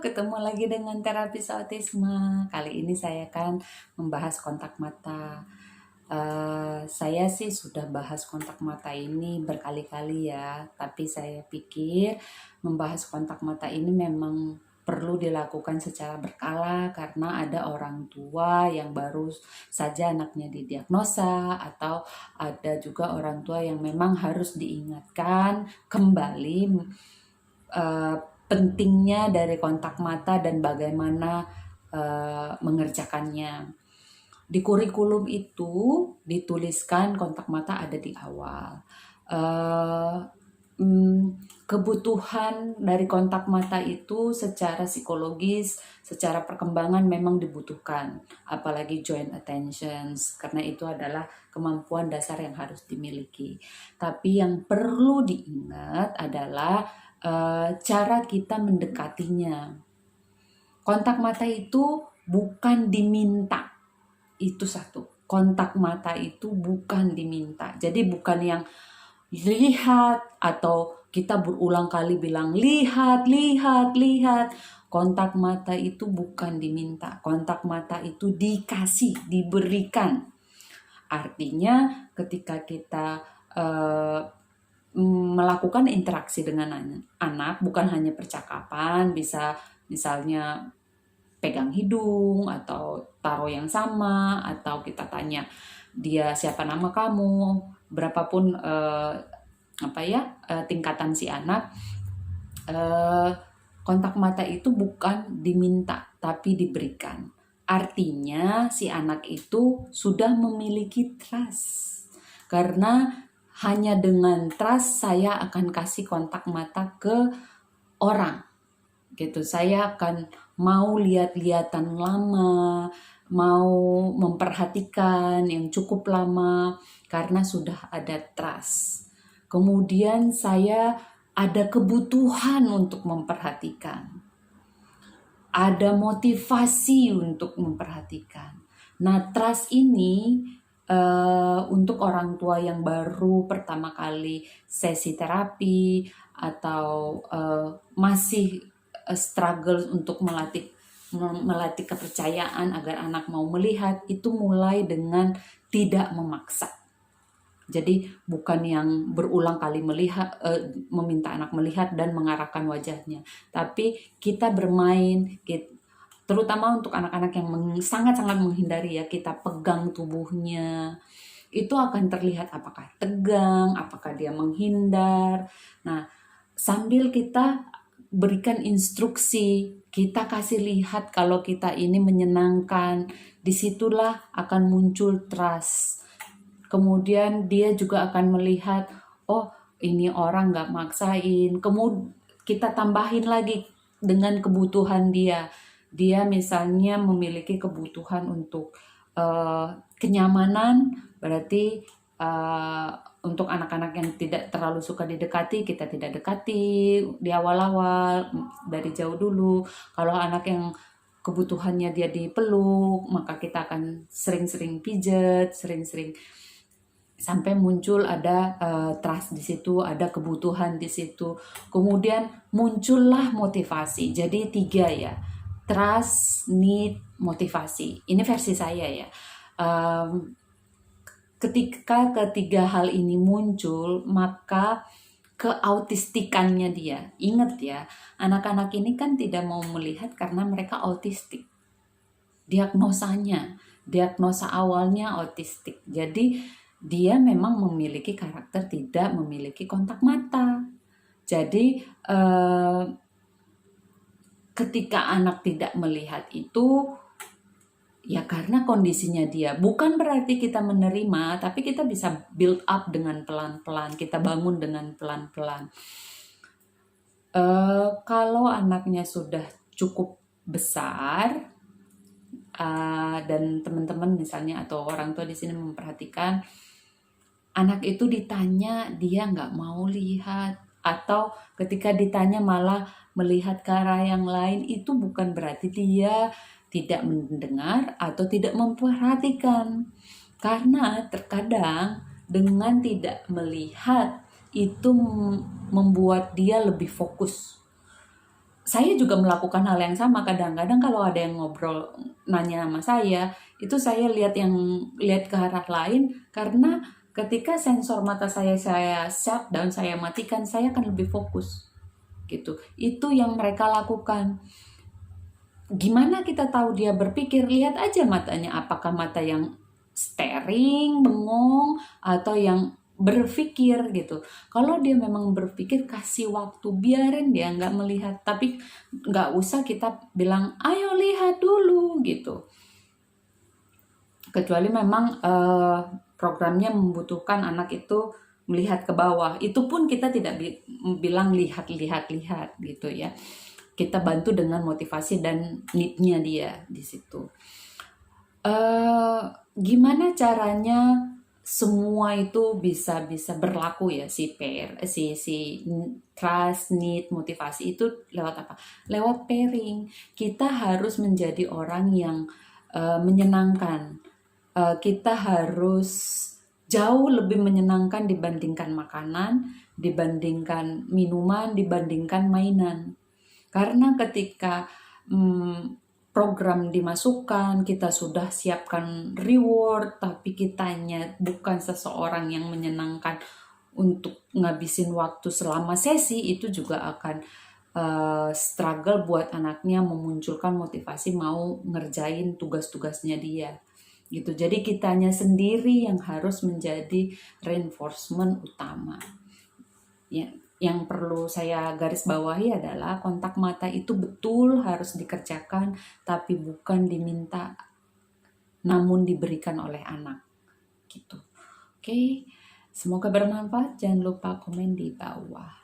ketemu lagi dengan terapis autisme. Kali ini saya akan membahas kontak mata. Saya sih sudah bahas kontak mata ini berkali-kali ya, tapi saya pikir membahas kontak mata ini memang perlu dilakukan secara berkala karena ada orang tua yang baru saja anaknya didiagnosa, atau ada juga orang tua yang memang harus diingatkan kembali pentingnya dari kontak mata dan bagaimana mengerjakannya. Di kurikulum itu dituliskan kontak mata ada di awal. Kebutuhan dari kontak mata itu secara psikologis, secara perkembangan memang dibutuhkan, apalagi joint attentions, karena itu adalah kemampuan dasar yang harus dimiliki. Tapi yang perlu diingat adalah cara kita mendekatinya. Kontak mata itu bukan diminta, itu satu. Kontak mata itu bukan diminta. Jadi bukan yang lihat atau kita berulang kali bilang lihat. Kontak mata itu bukan diminta. Kontak mata itu dikasih, diberikan. Artinya ketika kita melakukan interaksi dengan anak, bukan hanya percakapan, bisa misalnya pegang hidung atau taruh yang sama, atau kita tanya dia siapa nama kamu, berapapun tingkatan si anak. Kontak mata itu bukan diminta tapi diberikan. Artinya si anak itu sudah memiliki trust, karena hanya dengan trust saya akan kasih kontak mata ke orang gitu. Saya akan mau lihat-lihatan lama, mau memperhatikan yang cukup lama karena sudah ada trust. Kemudian saya ada kebutuhan untuk memperhatikan, ada motivasi untuk memperhatikan. Nah, trust ini untuk orang tua yang baru pertama kali sesi terapi atau masih struggle untuk melatih kepercayaan agar anak mau melihat, itu mulai dengan tidak memaksa. Jadi bukan yang berulang kali meminta anak melihat dan mengarahkan wajahnya, tapi kita bermain, terutama untuk anak-anak yang sangat-sangat menghindari ya, kita pegang tubuhnya, itu akan terlihat apakah tegang, apakah dia menghindar. Nah, sambil kita berikan instruksi, kita kasih lihat kalau kita ini menyenangkan, disitulah akan muncul trust. Kemudian dia juga akan melihat, oh ini orang gak maksain. Kemudian kita tambahin lagi dengan kebutuhan dia. Dia misalnya memiliki kebutuhan untuk kenyamanan, berarti untuk anak-anak yang tidak terlalu suka didekati, kita tidak dekati di awal-awal, dari jauh dulu. Kalau anak yang kebutuhannya dia dipeluk, maka kita akan sering-sering pijet, sering-sering, sampai muncul ada trust di situ, ada kebutuhan di situ. Kemudian muncullah motivasi. Jadi 3 ya, trust, need, motivasi. Ini versi saya ya. Ketika ketiga hal ini muncul, maka keautistikannya dia. Ingat ya, anak-anak ini kan tidak mau melihat karena mereka autistik. Diagnosa awalnya autistik. Jadi dia memang memiliki karakter tidak memiliki kontak mata. Jadi ketika anak tidak melihat itu, ya karena kondisinya dia. Bukan berarti kita menerima, tapi kita bisa build up dengan pelan-pelan, kita bangun dengan pelan-pelan. Kalau anaknya sudah cukup besar, dan teman-teman misalnya atau orang tua di sini memperhatikan, anak itu ditanya dia nggak mau lihat, atau ketika ditanya malah melihat ke arah yang lain, itu bukan berarti dia tidak mendengar atau tidak memperhatikan. Karena terkadang dengan tidak melihat itu membuat dia lebih fokus. saya juga melakukan hal yang sama. Kadang-kadang kalau ada yang ngobrol nanya sama saya, itu saya lihat ke arah lain, karena ketika sensor mata saya shut down, saya matikan, saya akan lebih fokus gitu. Itu yang mereka lakukan. Gimana kita tahu dia berpikir? Lihat aja matanya, apakah mata yang staring, bengong, atau yang berpikir gitu. Kalau dia memang berpikir, kasih waktu, biarin dia nggak melihat, tapi nggak usah kita bilang ayo lihat dulu gitu, kecuali memang programnya membutuhkan anak itu melihat ke bawah. Itu pun kita tidak bilang lihat gitu ya, kita bantu dengan motivasi dan need-nya dia di situ. Gimana caranya semua itu bisa berlaku ya, si trust, need, motivasi itu lewat apa? Lewat pairing. Kita harus menjadi orang yang menyenangkan. Kita harus jauh lebih menyenangkan dibandingkan makanan, dibandingkan minuman, dibandingkan mainan. Karena ketika program dimasukkan, kita sudah siapkan reward, tapi kitanya bukan seseorang yang menyenangkan untuk ngabisin waktu selama sesi, itu juga akan struggle buat anaknya memunculkan motivasi mau ngerjain tugas-tugasnya dia gitu. Jadi kitanya sendiri yang harus menjadi reinforcement utama. Ya, yang perlu saya garis bawahi adalah kontak mata itu betul harus dikerjakan, tapi bukan diminta, namun diberikan oleh anak gitu. Oke, semoga bermanfaat. Jangan lupa komen di bawah.